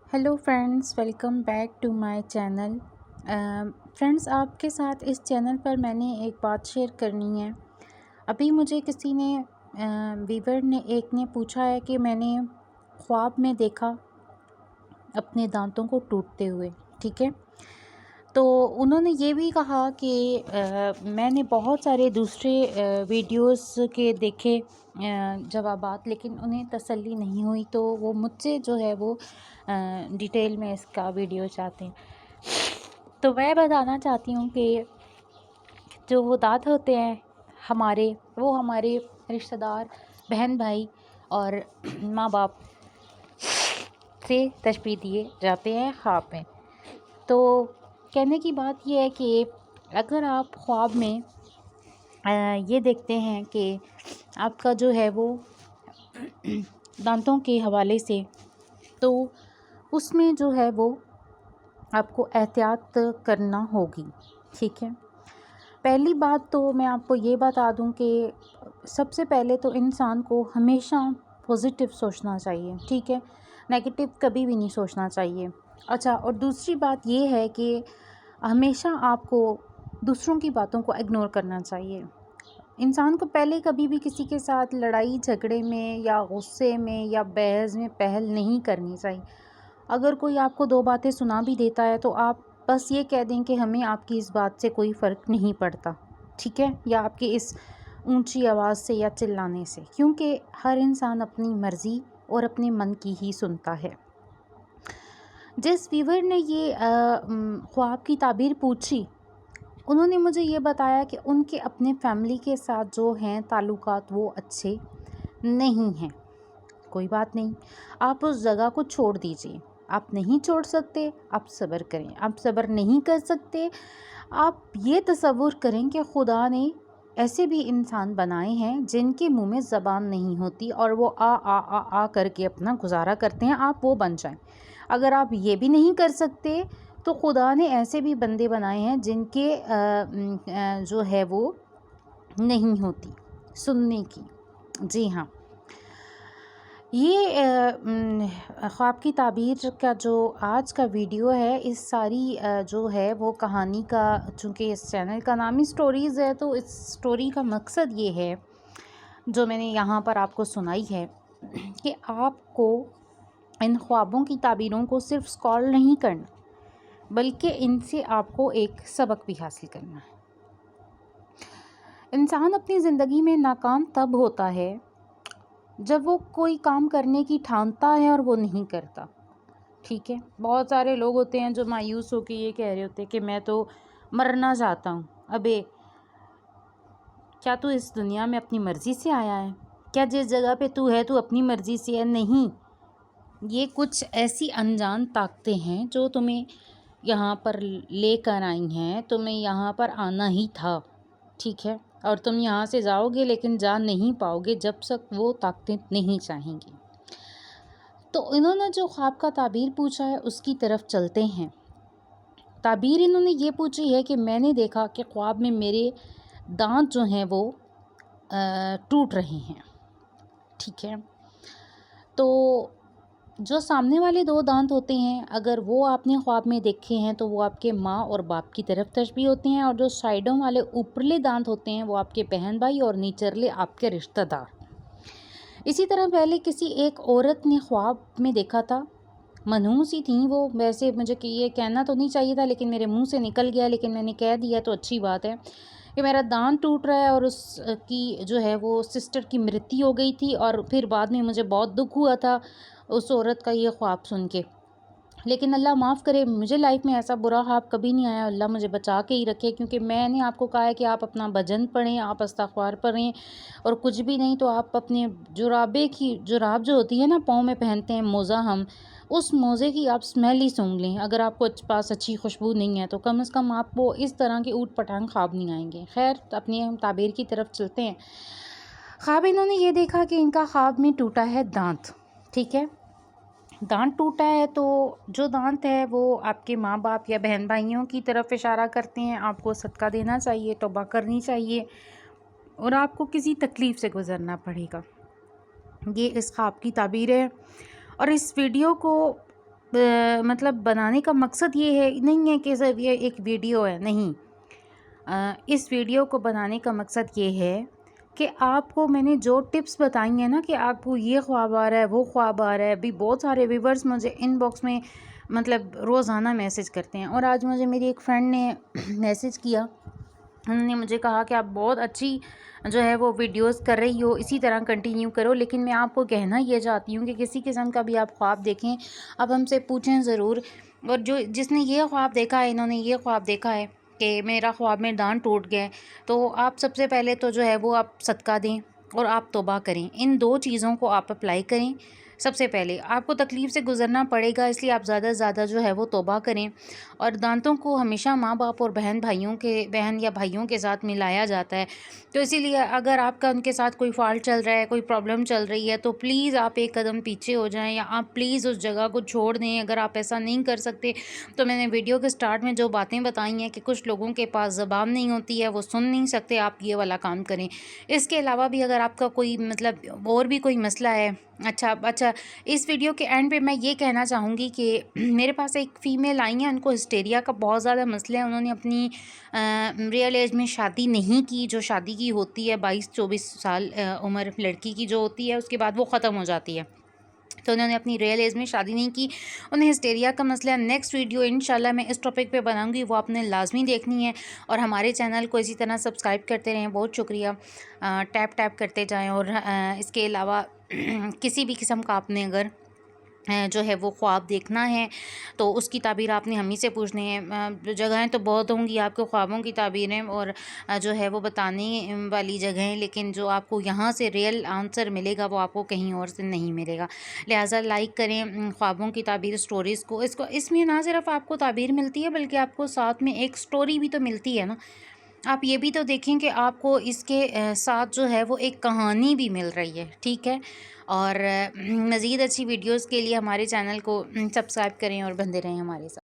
Hello friends, welcome back to my channel. Friends, आपके साथ इस चैनल पर मैंने एक बात शेयर करनी है। अभी मुझे किसी ने वीवर ने एक ने पूछा है कि मैंने ख्वाब में देखा अपने दांतों को टूटते हुए। ठीक है, तो उन्होंने ये भी कहा कि मैंने बहुत सारे दूसरे वीडियोस के देखे जवाबात, लेकिन उन्हें तसल्ली नहीं हुई, तो वो मुझसे जो है वो डिटेल में इसका वीडियो चाहते हैं। तो मैं बताना चाहती हूँ कि जो वो दांत होते हैं हमारे, वो हमारे रिश्तेदार, बहन भाई और माँ बाप से तशबीह दिए जाते हैं ख्वाब में। तो कहने की बात यह है कि अगर आप ख्वाब में ये देखते हैं कि आपका जो है वो दांतों के हवाले से, तो उसमें जो है वो आपको एहतियात करना होगी। ठीक है, पहली बात तो मैं आपको ये बता दूं कि सबसे पहले तो इंसान को हमेशा पॉजिटिव सोचना चाहिए। ठीक है, नेगेटिव कभी भी नहीं सोचना चाहिए। अच्छा, और दूसरी बात ये है कि हमेशा आपको दूसरों की बातों को इग्नोर करना चाहिए। इंसान को पहले कभी भी किसी के साथ लड़ाई झगड़े में या गुस्से में या बहस में पहल नहीं करनी चाहिए। अगर कोई आपको दो बातें सुना भी देता है तो आप बस ये कह दें कि हमें आपकी इस बात से कोई फ़र्क नहीं पड़ता। ठीक है, या आपकी इस ऊंची आवाज़ से या चिल्लाने से, क्योंकि हर इंसान अपनी मर्ज़ी और अपने मन की ही सुनता है। जिस वीवर ने ये ख्वाब की ताबीर पूछी, उन्होंने मुझे ये बताया कि उनके अपने फैमिली के साथ जो हैं ताल्लुकात वो अच्छे नहीं हैं। कोई बात नहीं, आप उस जगह को छोड़ दीजिए। आप नहीं छोड़ सकते, आप सब्र करें। आप सब्र नहीं कर सकते, आप ये तसव्वुर करें कि खुदा ने ऐसे भी इंसान बनाए हैं जिनके मुंह में ज़बान नहीं होती और वो आ करके अपना गुजारा करते हैं। आप वो बन जाएं। अगर आप ये भी नहीं कर सकते तो खुदा ने ऐसे भी बंदे बनाए हैं जिनके जो है वो नहीं होती सुनने की। जी हाँ, ये ख्वाब की ताबीर का जो आज का वीडियो है, इस सारी जो है वो कहानी का, चूँकि इस चैनल का नाम ही स्टोरीज़ है, तो इस स्टोरी का मकसद ये है जो मैंने यहाँ पर आपको सुनाई है कि आपको इन ख्वाबों की ताबीरों को सिर्फ स्क्रॉल नहीं करना, बल्कि इनसे आपको एक सबक भी हासिल करना है। इंसान अपनी ज़िंदगी में नाकाम तब होता है जब वो कोई काम करने की ठानता है और वो नहीं करता। ठीक है, बहुत सारे लोग होते हैं जो मायूस होकर ये कह रहे होते हैं कि मैं तो मरना चाहता हूँ। अबे, क्या तू इस दुनिया में अपनी मर्ज़ी से आया है? क्या जिस जगह पे तू है तू अपनी मर्ज़ी से है? नहीं, ये कुछ ऐसी अनजान ताकतें हैं जो तुम्हें यहाँ पर लेकर आई हैं। तुम्हें यहाँ पर आना ही था। ठीक है, और तुम यहाँ से जाओगे लेकिन जा नहीं पाओगे जब तक वो ताकतें नहीं चाहेंगी। तो इन्होंने जो ख्वाब का ताबीर पूछा है उसकी तरफ चलते हैं। ताबीर इन्होंने ये पूछी है कि मैंने देखा कि ख्वाब में मेरे दांत जो हैं वो टूट रहे हैं। ठीक है, तो जो सामने वाले दो दांत होते हैं, अगर वो आपने ख्वाब में देखे हैं तो वो आपके माँ और बाप की तरफ तशबीह होते हैं, और जो साइडों वाले ऊपरले दांत होते हैं वो आपके बहन भाई और नीचरले आपके रिश्तेदार। इसी तरह पहले किसी एक औरत ने ख्वाब में देखा था, मनहूस ही थी वो। वैसे मुझे कि ये कहना तो नहीं चाहिए था, लेकिन मेरे मुंह से निकल गया, लेकिन मैंने कह दिया तो अच्छी बात है कि मेरा दांत टूट रहा है और उसकी जो है वो सिस्टर की मृत्यु हो गई थी, और फिर बाद में मुझे बहुत दुख हुआ था उस औरत का ये ख्वाब सुन के। लेकिन अल्लाह माफ़ करे, मुझे लाइफ में ऐसा बुरा ख्वाब कभी नहीं आया। अल्लाह मुझे बचा के ही रखे, क्योंकि मैंने आपको कहा है कि आप अपना भजन पढ़ें, आप इस्तिग़फ़ार पढ़ें, और कुछ भी नहीं तो आप अपने जुराब जो होती है ना पाँव में पहनते हैं मोज़ा, हम उस मोज़े की आप स्मेल ही सूंघ लें। अगर आपको पास अच्छी खुशबू नहीं है तो कम से कम आपको इस तरह के ऊट पटांग ख्वाब नहीं आएंगे। खैर, अपनी हम ताबीर की तरफ चलते हैं। ख्वाब इन्होंने ये देखा कि इनका ख्वाब में टूटा है दांत। ठीक है, दांत टूटा है तो जो दांत है वो आपके माँ बाप या बहन भाइयों की तरफ इशारा करते हैं। आपको सदका देना चाहिए, तौबा करनी चाहिए, और आपको किसी तकलीफ़ से गुज़रना पड़ेगा। ये इस ख्वाब की ताबीर है। और इस वीडियो को مطلب بنانے کا مقصد یہ ہے نہیں ہے کہ صرف یہ ایک ویڈیو ہے، نہیں، اس ویڈیو کو بنانے کا مقصد یہ ہے کہ آپ کو میں نے جو ٹپس بتائی ہیں نا کہ آپ کو یہ خواب آ رہا ہے، وہ خواب آ رہا ہے، ابھی بہت سارے ویورز مجھے ان باکس میں مطلب روزانہ میسج کرتے ہیں، اور آج مجھے میری ایک فرینڈ نے میسج کیا، انہوں نے مجھے کہا کہ آپ بہت اچھی جو ہے وہ ویڈیوز کر رہی ہو، اسی طرح کنٹینیو کرو، لیکن میں آپ کو کہنا یہ چاہتی ہوں کہ کسی قسم کا بھی آپ خواب دیکھیں آپ ہم سے پوچھیں ضرور، اور جس نے یہ خواب دیکھا ہے، انہوں نے یہ خواب دیکھا ہے کہ میرا خواب میں دان ٹوٹ گئے، تو آپ سب سے پہلے تو جو ہے وہ آپ صدقہ دیں اور آپ توبہ کریں، ان 2 چیزوں کو آپ اپلائی کریں۔ سب سے پہلے آپ کو تکلیف سے گزرنا پڑے گا، اس لیے آپ زیادہ سے زیادہ جو ہے وہ توبہ کریں، اور دانتوں کو ہمیشہ ماں باپ اور بہن یا بھائیوں کے ساتھ ملایا جاتا ہے، تو اسی لیے اگر آپ کا ان کے ساتھ کوئی فالٹ چل رہا ہے، کوئی پرابلم چل رہی ہے، تو پلیز آپ ایک قدم پیچھے ہو جائیں، یا آپ پلیز اس جگہ کو چھوڑ دیں۔ اگر آپ ایسا نہیں کر سکتے تو میں نے ویڈیو کے سٹارٹ میں جو باتیں بتائی ہیں کہ کچھ لوگوں کے پاس زبان نہیں ہوتی ہے، وہ سن نہیں سکتے، آپ یہ والا کام کریں۔ اس کے علاوہ بھی اگر آپ کا کوئی مطلب اور بھی کوئی مسئلہ ہے، اچھا اس ویڈیو کے اینڈ پہ میں یہ کہنا چاہوں گی کہ میرے پاس ایک فیمیل آئی ہیں، ان کو ہسٹیریا کا بہت زیادہ مسئلہ ہے، انہوں نے اپنی ریئل ایج میں شادی نہیں کی، جو شادی کی ہوتی ہے 22-24 سال عمر لڑکی کی جو ہوتی ہے، اس کے بعد وہ ختم ہو جاتی ہے، تو انہوں نے اپنی ریئل ایج میں شادی نہیں کی، انہیں ہسٹیریا کا مسئلہ ہے۔ نیکسٹ ویڈیو انشاءاللہ میں اس ٹاپک پہ بناؤں گی، وہ آپ نے لازمی دیکھنی ہے، اور ہمارے چینل کو اسی طرح سبسکرائب کرتے رہیں، بہت شکریہ، ٹیپ کرتے جائیں، اور اس کے علاوہ کسی بھی قسم کا آپ نے اگر جو ہے وہ خواب دیکھنا ہے تو اس کی تعبیر آپ نے ہم ہی سے پوچھنی ہے، جگہیں تو بہت ہوں گی آپ کے خوابوں کی تعبیریں اور جو ہے وہ بتانے والی جگہیں، لیکن جو آپ کو یہاں سے ریئل آنسر ملے گا وہ آپ کو کہیں اور سے نہیں ملے گا، لہٰذا لائک کریں خوابوں کی تعبیر سٹوریز کو، اس میں نہ صرف آپ کو تعبیر ملتی ہے بلکہ آپ کو ساتھ میں ایک سٹوری بھی تو ملتی ہے نا، آپ یہ بھی تو دیکھیں کہ آپ کو اس کے ساتھ جو ہے وہ ایک کہانی بھی مل رہی ہے، ٹھیک ہے، اور مزید اچھی ویڈیوز کے لیے ہمارے چینل کو سبسکرائب کریں اور بندے رہیں ہمارے ساتھ۔